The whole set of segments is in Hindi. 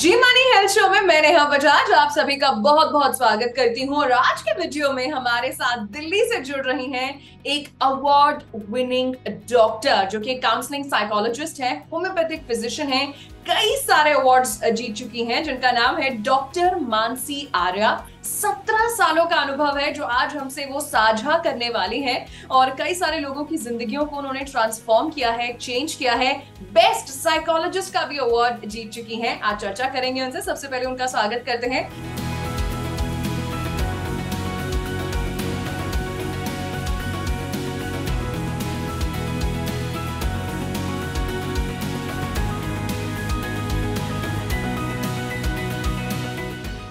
जी मनी हेल्थ शो में मैं नेहा बजाज आप सभी का बहुत बहुत स्वागत करती हूँ। और आज के वीडियो में हमारे साथ दिल्ली से जुड़ रही हैं एक अवार्ड विनिंग डॉक्टर जो कि काउंसलिंग साइकोलॉजिस्ट है, होम्योपैथिक फिजिशियन है, कई सारे अवार्ड्स जीत चुकी हैं, जिनका नाम है डॉक्टर मानसी आर्या। 17 सालों का अनुभव है जो आज हमसे वो साझा करने वाली है। और कई सारे लोगों की जिंदगियों को उन्होंने ट्रांसफॉर्म किया है, चेंज किया है। बेस्ट साइकोलॉजिस्ट का भी अवार्ड जीत चुकी हैं। आज चर्चा करेंगे उनसे। सबसे पहले उनका स्वागत करते हैं।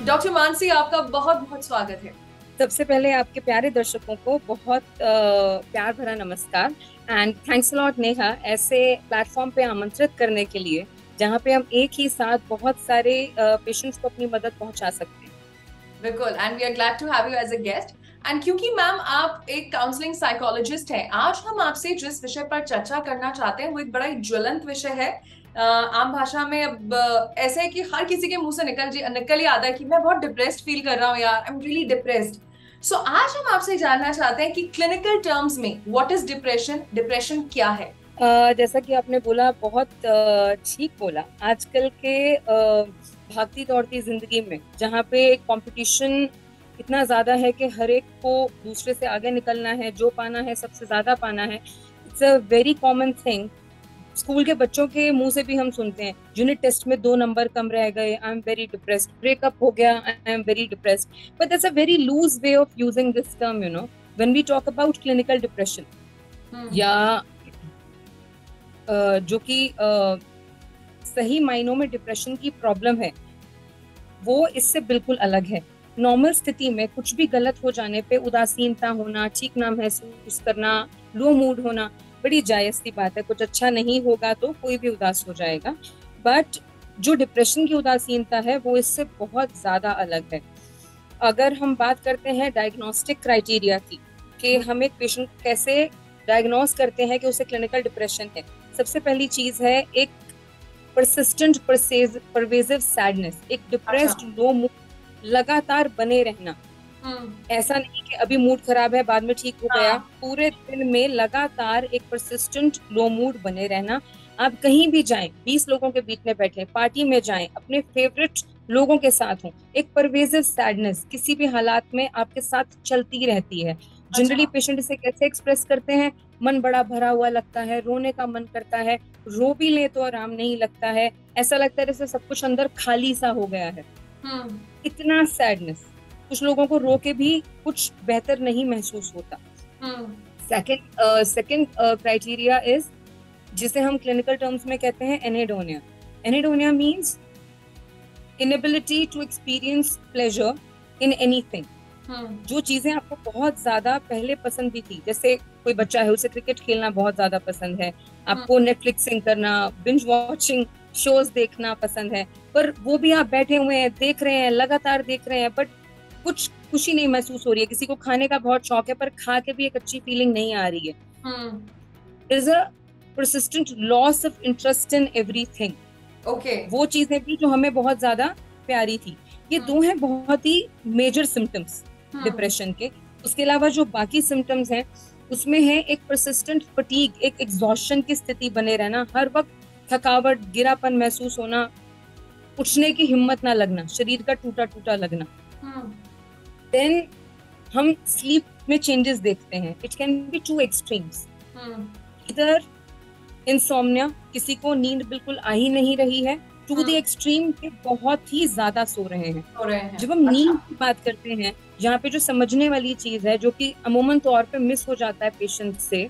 डॉक्टर मानसी, आपका बहुत बहुत स्वागत है। सबसे पहले आपके प्यारे दर्शकों को बहुत प्यार भरा नमस्कार एंड थैंक्स लॉट नेहा, ऐसे प्लेटफॉर्म पे आमंत्रित करने के लिए जहाँ पे हम एक ही साथ बहुत सारे पेशेंट्स को अपनी मदद पहुंचा सकते हैं। बिल्कुल, and we are glad to have you as a guest. And क्योंकि मैम आप एक काउंसलिंग साइकोलॉजिस्ट हैं, आज हम आपसे जिस विषय पर चर्चा करना चाहते हैं वो एक बड़ा ही ज्वलंत विषय है। आम भाषा में अब ऐसे है कि हर किसी के मुंह से निकल ही आता है कि मैं बहुत डिप्रेस्ड फील कर रहा हूँ यार, आई एम रियली डिप्रेस्ड। सो आज हम आपसे जानना चाहते हैं कि क्लिनिकल टर्म्स में व्हाट इज डिप्रेशन, डिप्रेशन क्या है। जैसा कि आपने बोला, बहुत ठीक बोला। आजकल के भागती दौड़ती जिंदगी में जहाँ पे कंपटीशन इतना ज्यादा है कि हर एक को दूसरे से आगे निकलना है, जो पाना है सबसे ज्यादा पाना है। It's a very common thing. School के बच्चों के मुंह से भी हम सुनते हैं, यूनिट टेस्ट में 2 नंबर कम रह गए, I am very depressed, breakup हो गया, I am very depressed. But that's a very loose way of using this term, you know. When we talk about clinical depression या जो कि सही मायनों में डिप्रेशन की प्रॉब्लम है, वो इससे बिल्कुल अलग है। नॉर्मल स्थिति में कुछ भी गलत हो जाने पे उदासीनता होना, ठीक ना महसूस करना, लो मूड होना बड़ी जायज सी बात है। कुछ अच्छा नहीं होगा तो कोई भी उदास हो जाएगा। बट जो डिप्रेशन की उदासीनता है वो इससे बहुत ज्यादा अलग है। अगर हम बात करते हैं डायग्नोस्टिक क्राइटेरिया की कि हम एक पेशेंट कैसे डायग्नोस करते हैं कि उसे क्लिनिकल डिप्रेशन है, सबसे पहली चीज है एक परसिस्टेंट परवेसिव सैडनेस, एक डिप्रेस्ड लो मूड लगातार बने रहना। ऐसा नहीं कि अभी मूड खराब है बाद में ठीक हो गया, पूरे दिन में लगातार एक परसिस्टेंट लो मूड बने रहना। आप कहीं भी जाएं, 20 लोगों के बीच में बैठे, पार्टी में जाएं, अपने फेवरेट लोगों के साथ हों, एक परवेसिव सैडनेस किसी भी हालात में आपके साथ चलती रहती है। जनरली पेशेंट इसे कैसे एक्सप्रेस करते हैं? मन बड़ा भरा हुआ लगता है, रोने का मन करता है, रो भी ले तो आराम नहीं लगता है, ऐसा लगता है जैसे सब कुछ अंदर खाली सा हो गया है। इतना सैडनेस। कुछ लोगों को रो के भी कुछ बेहतर नहीं महसूस होता। सेकंड क्राइटेरिया इज, जिसे हम क्लिनिकल टर्म्स में कहते हैं anhedonia. Anhedonia means inability to experience pleasure in anything. जो चीजें आपको बहुत ज्यादा पहले पसंद भी थी, जैसे कोई बच्चा है उसे क्रिकेट खेलना बहुत ज्यादा पसंद है, आपको नेटफ्लिक्सिंग करना, बिंज वॉचिंग शोज देखना पसंद है, पर वो भी आप बैठे हुए हैं, देख रहे हैं, लगातार देख रहे हैं, बट कुछ खुशी नहीं महसूस हो रही है। किसी को खाने का बहुत शौक है पर खा के भी एक अच्छी फीलिंग नहीं आ रही है। Is a persistent loss of interest in everything. वो चीजें भी जो हमें बहुत ज्यादा प्यारी थी। ये दो हैं बहुत ही मेजर सिम्टम्स डिप्रेशन के। उसके अलावा जो बाकी सिम्टम्स हैं उसमें है एक परसिस्टेंट फटीग, एक एग्जॉस्शन की स्थिति बने रहना, हर वक्त थकावट, गिरापन महसूस होना, उठने की हिम्मत ना लगना, शरीर का टूटा टूटा लगना। देन हम स्लीप में चेंजेस देखते हैं। It can be two extremes. इधर इंसोम्निया, किसी को नींद बिल्कुल आ ही नहीं रही है, टू द एक्सट्रीम के बहुत ही ज्यादा सो रहे हैं। जब हम नींद की बात करते हैं, यहाँ पे जो समझने वाली चीज है, जो कि अमूमन तौर पे मिस हो जाता है पेशेंट से,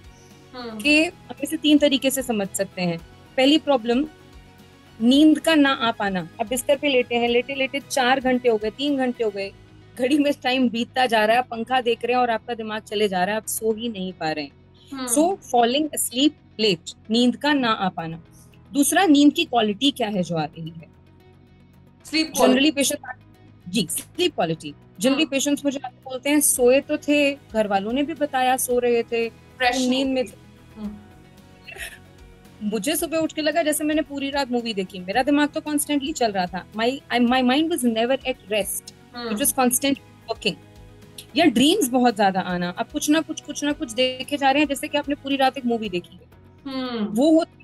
कि हम इसे 3 तरीके से समझ सकते हैं। पहली प्रॉब्लम, नींद का ना आ पाना। अब बिस्तर पे लेटे हैं, लेटे लेटे 4 घंटे हो गए, 3 घंटे हो गए, घड़ी में टाइम बीतता जा रहा है, पंखा देख रहे हैं और आपका दिमाग चले जा रहा है, आप सो ही नहीं पा रहे हैं। सो फॉलिंग अस्लीप लेट, नींद का ना आ पाना। दूसरा, नींद की क्वालिटी क्या है जो आ रही है। जनरली पेशेंट जी स्लीप क्वालिटी, जनरली पेशेंट्स मुझे बोलते हैं सोए तो थे, घर वालों ने भी बताया सो रहे थे, नींद में मुझे सुबह उठ के लगा जैसे मैंने पूरी रात मूवी देखी, मेरा दिमाग तो कॉन्स्टेंटली चल रहा था, my mind was never at rest, it was constant working. या ड्रीम्स बहुत ज्यादा आना, आप कुछ ना कुछ देखे जा रहे हैं जैसे कि आपने पूरी रात एक मूवी देखी है। वो होती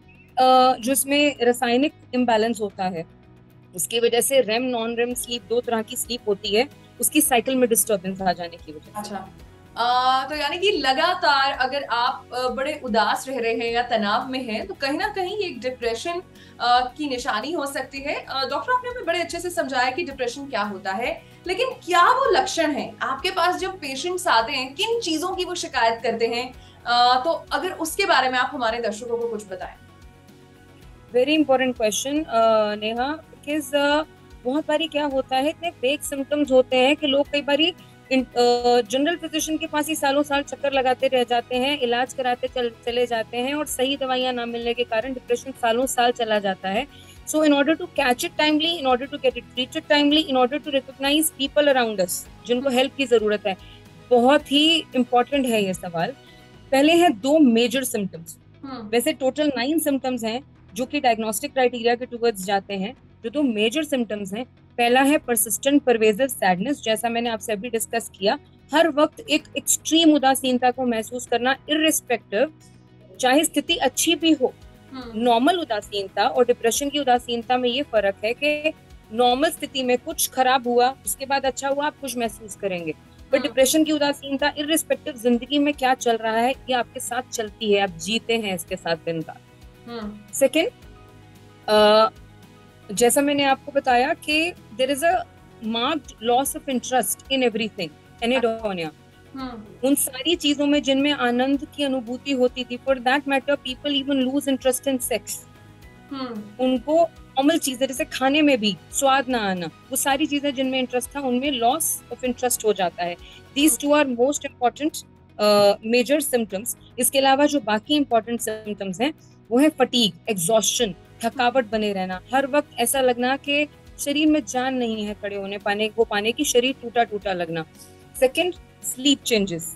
जो इसमें रासायनिक इम्बैलेंस होता है, उसकी वजह से रेम नॉन रेम स्लीप, दो तरह की स्लीप होती है, उसकी साइकिल में डिस्टर्बेंस आ जाने की वजह से। अच्छा, तो यानी कि लगातार अगर आप बड़े उदास रह रहे हैं या तनाव में हैं तो कहीं ना कहीं एक डिप्रेशन की निशानी हो सकती है। डॉक्टर आपने हमें बड़े अच्छे से समझाया कि डिप्रेशन क्या होता है, लेकिन क्या वो लक्षण है आपके पास जब पेशेंट्स आते हैं, किन चीजों की वो शिकायत करते हैं? तो अगर उसके बारे में आप हमारे दर्शकों को कुछ बताएं। Very important question Neha, because बहुत बारी क्या होता है, इतने फेक सिम्टम्स होते हैं कि लोग कई बारी जनरल फिजिशियन के पास ही सालों साल चक्कर लगाते रह जाते हैं, इलाज कराते चले जाते हैं, और सही दवाइयां ना मिलने के कारण डिप्रेशन सालों साल चला जाता है। So in order to catch it timely, in order to get it treated timely, in order to recognise people around us जिनको हेल्प की जरूरत है, बहुत ही इंपॉर्टेंट है ये सवाल। पहले है 2 मेजर सिम्टम्स, वैसे टोटल 9 सिम्टम्स हैं जो कि डायग्नोस्टिक क्राइटेरिया के टुवर्ड्स जाते हैं। जो 2 मेजर सिम्टम्स हैं, पहला है परसिस्टेंट परवेजिव सैडनेस, जैसा मैंने आपसे अभी डिस्कस किया, हर वक्त एक एक्सट्रीम उदासीनता को महसूस करना, इररिस्पेक्टिव चाहे स्थिति अच्छी भी हो। नॉर्मल उदासीनता और डिप्रेशन की उदासीनता में ये फर्क है कि नॉर्मल स्थिति में कुछ खराब हुआ, उसके बाद अच्छा हुआ, आप खुश महसूस करेंगे, बट डिप्रेशन की उदासीनता इररिस्पेक्टिव जिंदगी में क्या चल रहा है ये आपके साथ चलती है, आप जीते हैं इसके साथ दिन रात। सेकेंड, जैसा मैंने आपको बताया कि there is a marked loss of interest in everything, anhedonia, उन सारी चीजों में जिनमें आनंद की अनुभूति होती थी। For that matter people even loose interest in sex. उनको नॉर्मल चीजें जैसे खाने में भी स्वाद ना आना, वो सारी चीजें जिनमें इंटरेस्ट था उनमें लॉस ऑफ इंटरेस्ट हो जाता है। These 2 are most important major symptoms. इसके अलावा जो बाकी इंपॉर्टेंट सिम्टम्स हैं वो है फटीग, एग्जॉस्शन, थकावट बने रहना, हर वक्त ऐसा लगना कि शरीर में जान नहीं है खड़े होने पाने की, शरीर टूटा टूटा लगना। Second, sleep changes.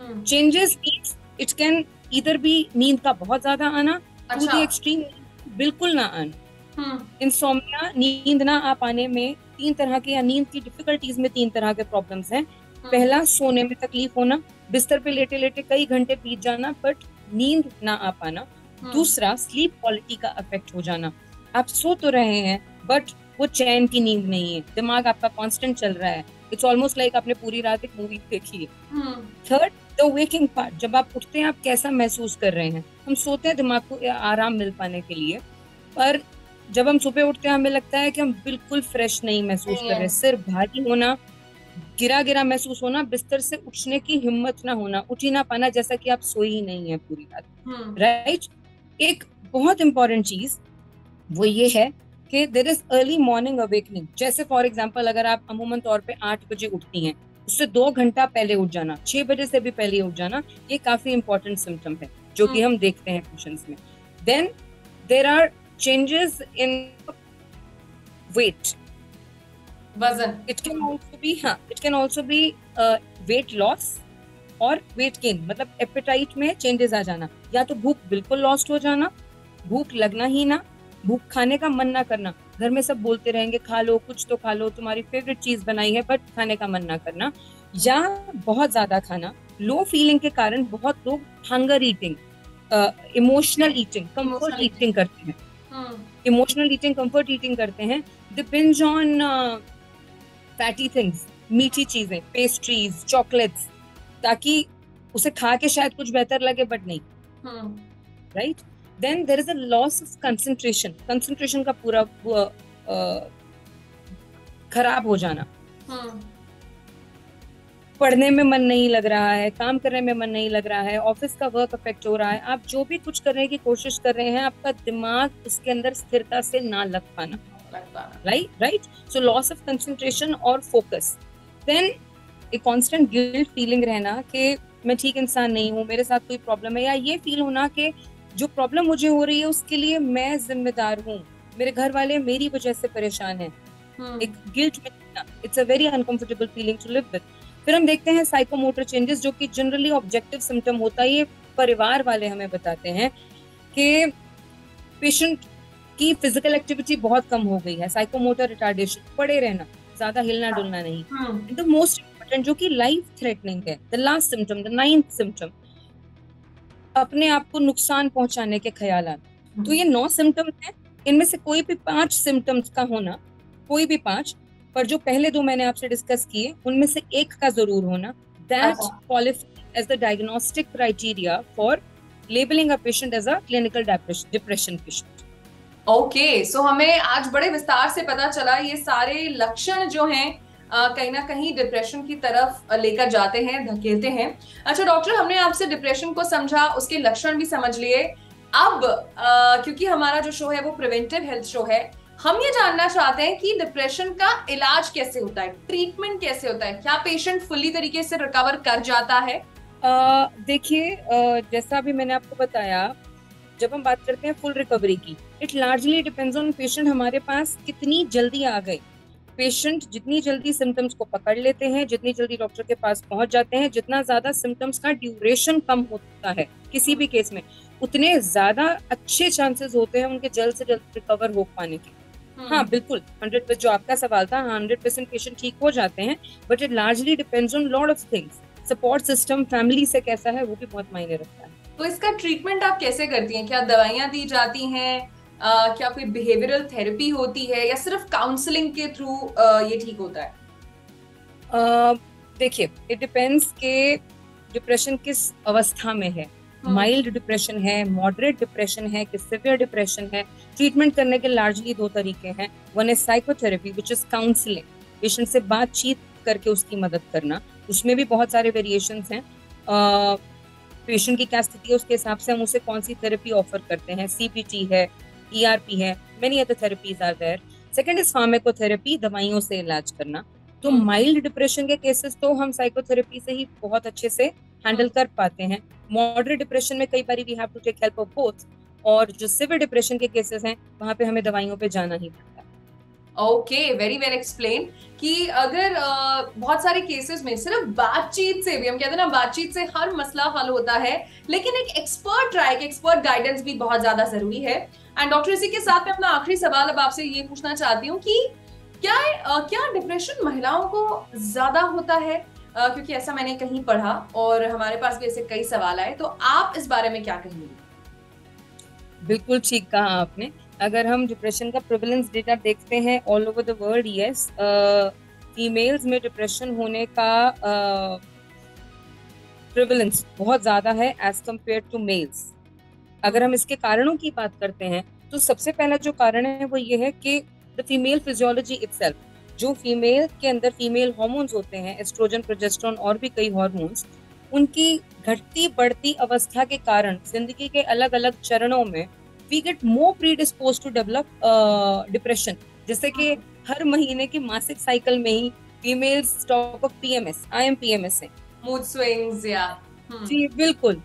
Changes means it can either be नींद का बहुत ज्यादा आना, टू द एक्सट्रीम बिल्कुल ना आना। इंसोम्निया, नींद ना आ पाने में 3 तरह के, या नींद की डिफिकल्टीज में 3 तरह के प्रॉब्लम्स हैं। पहला, सोने में तकलीफ होना, बिस्तर पे लेटे लेटे कई घंटे बीत जाना बट नींद ना आ पाना। दूसरा, स्लीप क्वालिटी का अफेक्ट हो जाना, आप सो तो रहे हैं बट वो चैन की नींद नहीं है, दिमाग आपका कांस्टेंट चल रहा है, इट्स ऑलमोस्ट लाइक आपने पूरी रात एक मूवी देखी है। थर्ड, द वेकिंग पार्ट, जब आप उठते हैं आप कैसा महसूस कर रहे हैं। हम सोते हैं दिमाग को आराम मिल पाने के लिए, पर जब हम सुबह उठते हैं हमें लगता है कि हम बिल्कुल फ्रेश नहीं महसूस कर रहे, सिर भारी होना, गिरा गिरा महसूस होना, बिस्तर से उठने की हिम्मत ना होना, उठ ही ना पाना, जैसा कि आप सोई ही नहीं है पूरी रात, राइट। एक बहुत इंपॉर्टेंट चीज वो ये है कि there is early morning awakening. जैसे फॉर एग्जांपल अगर आप अमूमन तौर पे 8 बजे उठती हैं, उससे 2 घंटा पहले उठ जाना, 6 बजे से भी पहले उठ जाना, ये काफी इंपॉर्टेंट सिम्टम है जो कि हम देखते हैं पेशेंट्स में। Then there are changes in weight, वजन। It can also be weight loss और वेट गेन, मतलब एपेटाइट में चेंजेस आ जाना, या तो भूख बिल्कुल लॉस्ट हो जाना, भूख लगना ही ना, भूख खाने का मन ना करना, घर में सब बोलते रहेंगे खा लो, कुछ तो खा लो, तुम्हारी फेवरेट चीज बनाई है, बट खाने का मन ना करना, या बहुत ज्यादा खाना। लो फीलिंग के कारण बहुत लोग hunger eating, emotional eating, comfort eating करते हैं, इमोशनल ईटिंग, कंफर्ट ईटिंग करते हैं। दे बिंज ऑन फैटी थिंग्स, मीठी चीजें, पेस्ट्रीज, चॉकलेट्स, ताकि उसे खा के शायद कुछ बेहतर लगे बट नहीं, right. Then there is a loss of concentration, concentration का पूरा खराब हो जाना, पढ़ने में मन नहीं लग रहा है, काम करने में मन नहीं लग रहा है, ऑफिस का वर्क अफेक्ट हो रहा है, आप जो भी कुछ करने की कोशिश कर रहे हैं आपका दिमाग उसके अंदर स्थिरता से ना लग पाना, right. So loss of concentration और फोकस। देन एक कांस्टेंट गिल्ट फीलिंग रहना कि मैं ठीक इंसान नहीं हूँ, मेरे साथ कोई प्रॉब्लम है, या ये फील होना कि जो प्रॉब्लम मुझे हो रही है उसके लिए मैं जिम्मेदार हूँ, मेरे घर वाले मेरी वजह से परेशान हैं। एक गिल्ट में, it's a very uncomfortable feeling to live with. फिर हम देखते हैं साइकोमोटर चेंजेस, जो कि जनरली ऑब्जेक्टिव सिम्टम होता है, ये परिवार वाले हमें बताते हैं कि पेशेंट की फिजिकल एक्टिविटी बहुत कम हो गई है, साइकोमोटर रिटार्डेशन, पड़े रहना, ज्यादा हिलना डुलना नहीं। एंड द मोस्ट इम्पोर्टेंट जो कि लाइफ थ्रेटनिंग है, the last symptom, the 9th symptom, अपने आप को नुकसान पहुंचाने के ख्याल। तो ये 9 सिम्टम्स हैं, इनमें से कोई भी 5 सिम्टम्स का होना, कोई भी 5, पर जो पहले 2 मैंने आपसे डिस्कस किए उनमें से एक का जरूर होना, that qualifies as the diagnostic criteria for labelling a patient as a clinical depression patient. Okay, so हमें आज बड़े विस्तार से पता चला ये सारे लक्षण जो हैं कहीं ना कहीं डिप्रेशन की तरफ लेकर जाते हैं, धकेलते हैं। अच्छा डॉक्टर, हमने आपसे डिप्रेशन को समझा, उसके लक्षण भी समझ लिए। अब क्योंकि हमारा जो शो है वो प्रिवेंटिव हेल्थ शो है, हम ये जानना चाहते हैं कि डिप्रेशन का इलाज कैसे होता है, ट्रीटमेंट कैसे होता है, क्या पेशेंट फुल्ली तरीके से रिकवर कर जाता है? देखिए, जैसा अभी मैंने आपको बताया, जब हम बात करते हैं फुल रिकवरी की, it largely depends on patient हमारे पास कितनी जल्दी आ गए। पेशेंट जितनी जल्दी सिम्टम्स को पकड़ लेते हैं, जितनी जल्दी डॉक्टर के पास पहुंच जाते हैं, जितना ज्यादा सिम्टम्स का ड्यूरेशन कम होता है किसी भी केस में, उतने ज्यादा अच्छे चांसेस होते हैं उनके जल्द से जल्द रिकवर हो पाने के। हाँ बिल्कुल, 100% जो आपका सवाल था, 100% पेशेंट ठीक हो जाते हैं, but it largely depends on lot of things. Support system family से कैसा है वो भी बहुत मायने रखता है। तो इसका ट्रीटमेंट आप कैसे करती हैं? क्या दवाइयां दी जाती हैं? क्या कोई बिहेवियरल थेरेपी होती है या सिर्फ काउंसलिंग के थ्रू ये ठीक होता है? देखिए, इट डिपेंड्स के डिप्रेशन किस अवस्था में है। माइल्ड डिप्रेशन है, मॉडरेट डिप्रेशन है कि सिवियर डिप्रेशन है। ट्रीटमेंट करने के लार्जली 2 तरीके हैं। One is psychotherapy which is counselling, patient से बातचीत करके उसकी मदद करना, उसमें भी बहुत सारे वेरिएशंस हैं। पेशेंट की क्या स्थिति है उसके हिसाब से हम उसे कौन सी थेरेपी ऑफर करते हैं। सीबीटी है, ERP है, many other therapies are there. Second is pharmacotherapy, दवाइयों से इलाज करना। तो माइल्ड डिप्रेशन के केसेस तो हम साइकोथेरेपी से ही बहुत अच्छे से हैंडल कर पाते हैं। मॉडरेट डिप्रेशन में कई बार we have to take help of both, और जो सिवियर डिप्रेशन के केसेस हैं वहां पे हमें दवाइयों पे जाना ही पड़ता है। ओके, वेरी वेल एक्सप्लेन कि अगर बहुत सारे केसेस में सिर्फ बातचीत से भी, हम कहते हैं ना बातचीत से हर मसला हल होता है, लेकिन एक एक्सपर्ट राय, एक्सपर्ट गाइडेंस भी बहुत ज्यादा जरूरी है। एंड डॉक्टर, इसी के साथ मैं अपना आखिरी सवाल अब आपसे ये पूछना चाहती हूँ कि क्या डिप्रेशन महिलाओं को ज्यादा होता है? क्योंकि ऐसा मैंने कहीं पढ़ा और हमारे पास भी ऐसे कई सवाल आए, तो आप इस बारे में क्या कहेंगे? बिल्कुल ठीक कहा आपने। अगर हम डिप्रेशन का प्रेवलेंस डेटा देखते हैं all over the world, yes, females में डिप्रेशन होने का प्रेवलेंस बहुत ज्यादा है एज कम्पेयर टू मेल्स। अगर हम इसके कारणों की बात करते हैं तो सबसे पहला जो कारण है वो ये है कि द फीमेल फिजियोलॉजी इटसेल्फ, जो फीमेल के अंदर फीमेल हार्मोन्स होते हैं, एस्ट्रोजन, प्रोजेस्टेरोन और भी कई हार्मोन्स, उनकी घटती बढ़ती अवस्था के कारण जिंदगी के अलग अलग चरणों में we get more predisposed to develop depression। जैसे कि हर महीने की मासिक साइकिल में ही females stock of PMS, IMPMS है, मूड स्विंग्स या जी बिल्कुल,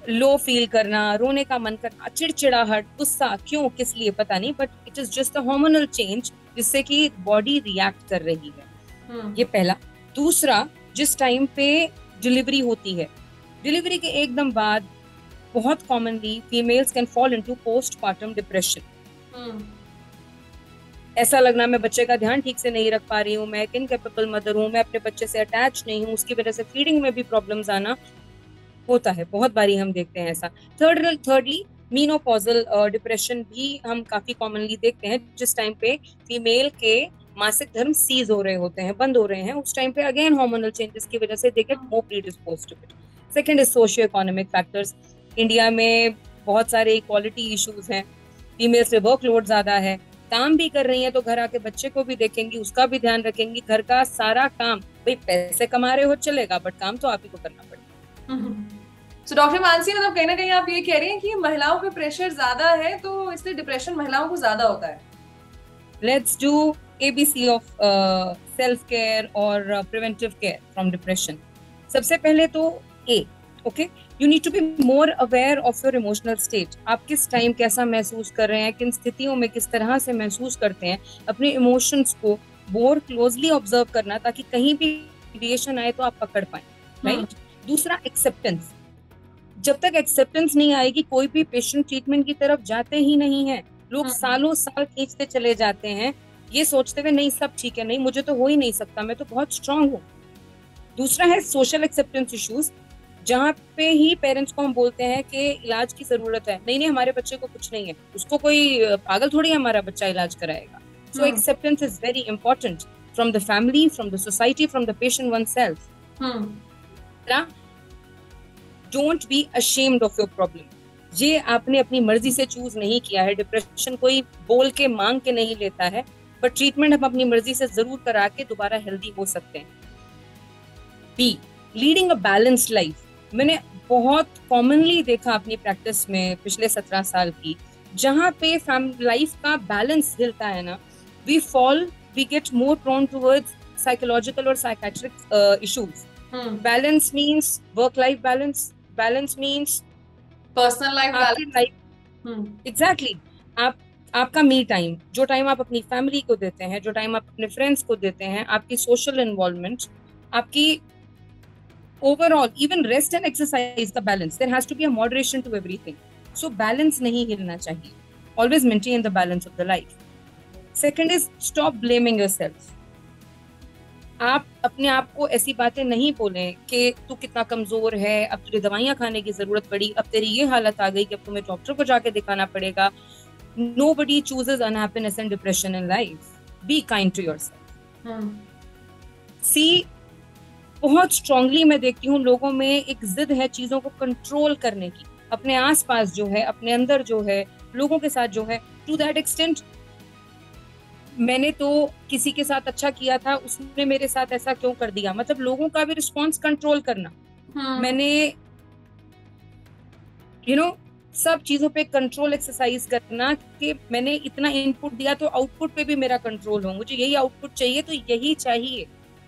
लो फील करना, रोने का मन करना, चिड़चिड़ाहट, गुस्सा, क्यों किस लिए पता नहीं, but it is just a hormonal change जिससे कि बॉडी रिएक्ट कर रही है। ये पहला। दूसरा, जिस टाइम पे डिलीवरी होती है, डिलीवरी के एकदम बाद बहुत commonly females can fall into postpartum depression. ऐसा लगना मैं बच्चे का ध्यान ठीक से नहीं रख पा रही हूँ, मैं एक इनकैपेबल मदर हूँ, मैं अपने बच्चे से अटैच नहीं हूँ, उसकी वजह से फीडिंग में भी प्रॉब्लम्स आना होता है, बहुत बारी हम देखते हैं ऐसा। थर्डली, मीनोपॉजल डिप्रेशन भी हम काफी कॉमनली देखते हैं, जिस टाइम पे फीमेल के मासिक धर्म सीज हो रहे होते हैं, बंद हो रहे हैं, उस टाइम पे अगेन हार्मोनल चेंजेस की वजह से they get more predisposed to it. Second is socio economic factors. India में बहुत सारे इक्वालिटी इश्यूज हैं, फीमेल्स पे वर्कलोड ज्यादा है, काम भी कर रही हैं तो घर आके बच्चे को भी देखेंगी, उसका भी ध्यान रखेंगी, घर का सारा काम, भाई पैसे कमा रहे हो चलेगा बट काम तो आप ही को करना पड़ेगा। So, डॉक्टर मानसी, मतलब कहीं ना कहीं आप ये कह रही हैं कि महिलाओं पे प्रेशर ज्यादा है तो इसलिए डिप्रेशन महिलाओं को ज्यादा होता है। Let's do ABC of self care और प्रिवेंटिव केयर फ्रॉम डिप्रेशन। सबसे पहले तो okay, you need to be more aware of your emotional state. आप किस टाइम कैसा महसूस कर रहे हैं, किन स्थितियों में किस तरह से महसूस करते हैं, अपने इमोशंस को मोर क्लोजली ऑब्जर्व करना ताकि कहीं भी डेविएशन आए तो आप पकड़ पाए, राइट? दूसरा, एक्सेप्टेंस। जब तक एक्सेप्टेंस नहीं आएगी, कोई भी पेशेंट ट्रीटमेंट की तरफ जाते ही नहीं है। लोग सालों साल खींचते चले जाते हैं, ये सोचते हुए नहीं सब ठीक है, नहीं मुझे तो हो ही नहीं सकता, मैं तो बहुत स्ट्रांग हूँ। दूसरा है सोशल एक्सेप्टेंस इश्यूज, जहाँ पे ही पेरेंट्स को हम बोलते हैं कि इलाज की जरूरत है, नहीं नहीं हमारे बच्चे को कुछ नहीं है, उसको कोई पागल थोड़ी हमारा बच्चा इलाज कराएगा। So acceptance is very important from the family, from the society, from the patient oneself. Don't be ashamed of your problem. ये आपने अपनी मर्जी से चूज नहीं किया है। डिप्रेशन कोई बोल के मांग के नहीं लेता है, बट ट्रीटमेंट हम अपनी मर्जी से जरूर करा के दोबारा हेल्दी हो सकते हैं। Be leading a balanced life. मैंने बहुत कॉमनली देखा अपनी प्रैक्टिस में पिछले 17 साल की, जहाँ पे लाइफ का बैलेंस हिलता है ना, we get more prone towards psychological और psychiatric issues. Balance means work life balance, balance means personal life balance. Exactly. आपका मी टाइम, जो टाइम आप अपनी फैमिली को देते हैं, जो टाइम आप अपने फ्रेंड्स को देते हैं, आपकी सोशल इन्वॉल्वमेंट, आपकी overall even rest and exercise का balance, there has to be a moderation to everything. So balance नहीं हिलना चाहिए, always maintain the balance of the life. Second is stop blaming yourself. आप अपने आप को ऐसी बातें नहीं बोलें कि तू कितना कमजोर है, अब तुझे दवाइयां खाने की जरूरत पड़ी, अब तेरी ये हालत आ गई कि अब तुम्हें डॉक्टर को जाके दिखाना पड़ेगा। Nobody chooses unhappiness and depression in life. Be kind to yourself. See, बहुत स्ट्रांगली मैं देखती हूँ लोगों में एक जिद है चीजों को कंट्रोल करने की, अपने आसपास जो है, अपने अंदर जो है, लोगों के साथ जो है। टू दैट एक्सटेंट, मैंने तो किसी के साथ अच्छा किया था, उसने मेरे साथ ऐसा क्यों कर दिया, मतलब लोगों का भी रिस्पॉन्स कंट्रोल करना। मैंने सब चीजों पे कंट्रोल एक्सरसाइज करना कि मैंने इतना इनपुट दिया तो आउटपुट पे भी मेरा कंट्रोल हो, मुझे यही आउटपुट चाहिए तो यही चाहिए।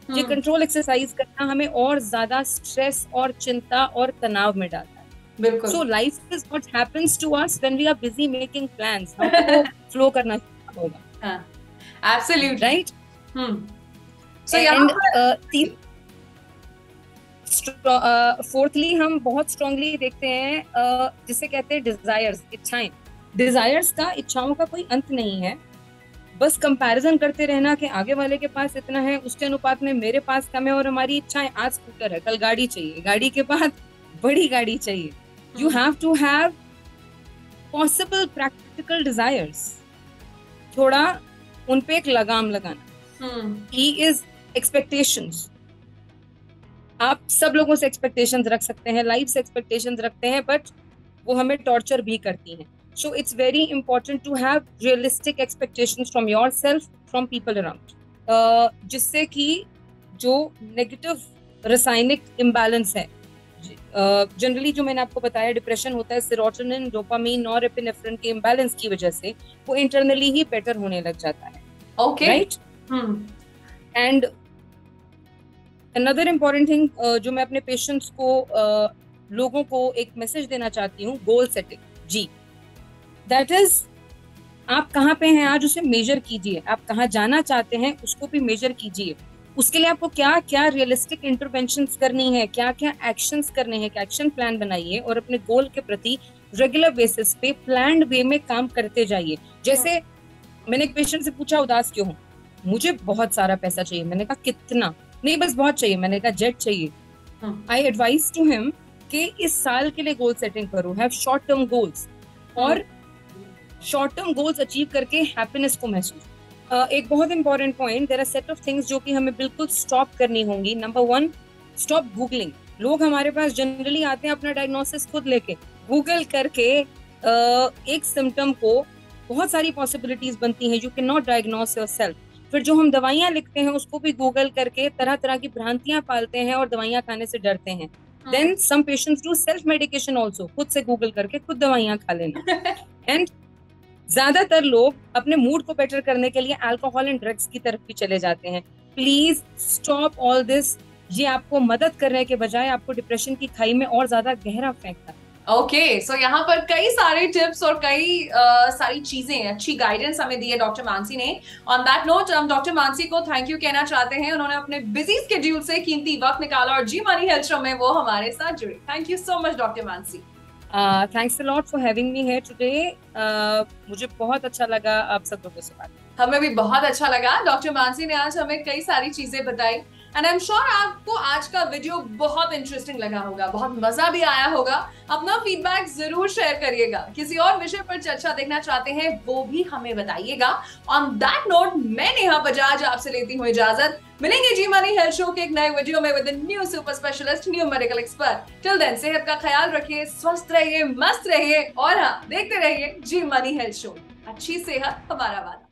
ये कंट्रोल एक्सरसाइज करना हमें और ज्यादा स्ट्रेस और चिंता और तनाव में डालता है। बिल्कुल। So life is what happens to us when we are busy making plans. हमको फ्लो करना होगा। हां, absolutely right. So and fourthly हम बहुत स्ट्रांगली देखते हैं जिसे कहते हैं डिजायर्स, इच्छाएं। डिजायर्स का, इच्छाओं का कोई अंत नहीं है, बस कंपैरिजन करते रहना कि आगे वाले के पास इतना है, उसके अनुपात में मेरे पास कम है, और हमारी इच्छाएं, आज स्कूटर है, कल गाड़ी चाहिए, गाड़ी के बाद बड़ी गाड़ी चाहिए। You have to have possible practical desires, थोड़ा उन पे एक लगाम लगाना। E is expectations. आप सब लोगों से एक्सपेक्टेशंस रख सकते हैं, लाइफ से एक्सपेक्टेशंस रखते हैं, बट वो हमें टॉर्चर भी करती हैं। So it's very important to have realistic expectations from yourself, from people around, जिससे कि जो नेगेटिव रासायनिक इम्बैलेंस है, जनरली जो मैंने आपको बताया डिप्रेशन होता है सेरोटोनिन, डोपामीन, नॉरएपिनेफ्रिन के इम्बैलेंस की वजह से, वो इंटरनली ही बेटर होने लग जाता है। Okay, right. And another important thing जो मैं अपने पेशेंट्स को, लोगों को एक मैसेज देना चाहती हूँ, गोल सेटिंग। जी, दैट इज, आप कहाँ पे हैं आज उसे मेजर कीजिए, आप कहाँ जाना चाहते हैं उसको भी मेजर कीजिए। उसके लिए आपको क्या क्या रियलिस्टिक इंटरवेंशंस करनी है, क्या क्या एक्शंस करने हैं, एक्शन प्लान बनाइए और अपने गोल के प्रति रेगुलर बेसिस पे प्लान्ड वे में काम करते जाइए। जैसे मैंने एक पेशेंट से पूछा उदास क्यों हो, मुझे बहुत सारा पैसा चाहिए। मैंने कहा कितना? नहीं बस बहुत चाहिए। मैंने कहा जेट चाहिए। आई एडवाइज टू हिम कि इस साल के लिए गोल सेटिंग करो, हैव शॉर्ट टर्म गोल्स, और शॉर्ट टर्म गोल्स अचीव करके हैप्पीनेस को महसूस। एक बहुत important point, there are set of things जो कि हमें बिल्कुल स्टॉप करनी होंगी। Number 1, stop googling. लोग हमारे पास जनरली आते हैं अपना डायग्नोसिस खुद लेके, गूगल करके एक सिम्टम को, बहुत सारी पॉसिबिलिटीज बनती हैं, you can not diagnose yourself. फिर जो हम दवाइयाँ लिखते हैं उसको भी गूगल करके तरह तरह की भ्रांतियां पालते हैं और दवाइयाँ खाने से डरते हैं। Then some patients do self medication also, खुद से गूगल करके खुद दवाइयाँ खा लेना। एंड ज्यादातर लोग अपने मूड को बेटर करने के लिए अल्कोहल एंड ड्रग्स की तरफ भी चले जाते हैं। Please stop all this. ये आपको मदद करने के बजाय आपको डिप्रेशन की खाई में और ज्यादा गहरा फेंकता है। ओके सो यहाँ पर कई सारे टिप्स और कई सारी चीजें, अच्छी गाइडेंस हमें दी है डॉक्टर मानसी ने। ऑन दैट नोट हम डॉक्टर मानसी को थैंक यू कहना चाहते हैं, उन्होंने अपने बिजी स्केड्यूल से कीमती वक्त निकाला और जी मनी हेल्थ शो में वो हमारे साथ जुड़े। Thank you so much doctor Mansi. Thanks a lot for having me here today. मुझे बहुत अच्छा लगा आप सब लोगों से बात। हमें भी बहुत अच्छा लगा, डॉक्टर मानसी ने आज हमें कई सारी चीजें बताई एंड आई एम श्योर आपको आज का वीडियो बहुत इंटरेस्टिंग लगा होगा, बहुत मजा भी आया होगा। अपना फीडबैक जरूर शेयर करिएगा, किसी और विषय पर चर्चा देखना चाहते हैं वो भी हमें बताइएगा। ऑन दैट नोट मैं नेहा बजाज आपसे लेती हूँ इजाजत, मिलेंगे जी मनी हेल्थ शो के एक नए वीडियो में with new super specialist, new medical expert. Till then सेहत का ख्याल रखिए, स्वस्थ रहिए, मस्त रहिए और हाँ देखते रहिए जी मनी हेल्थ शो। अच्छी सेहत हमारा वादा।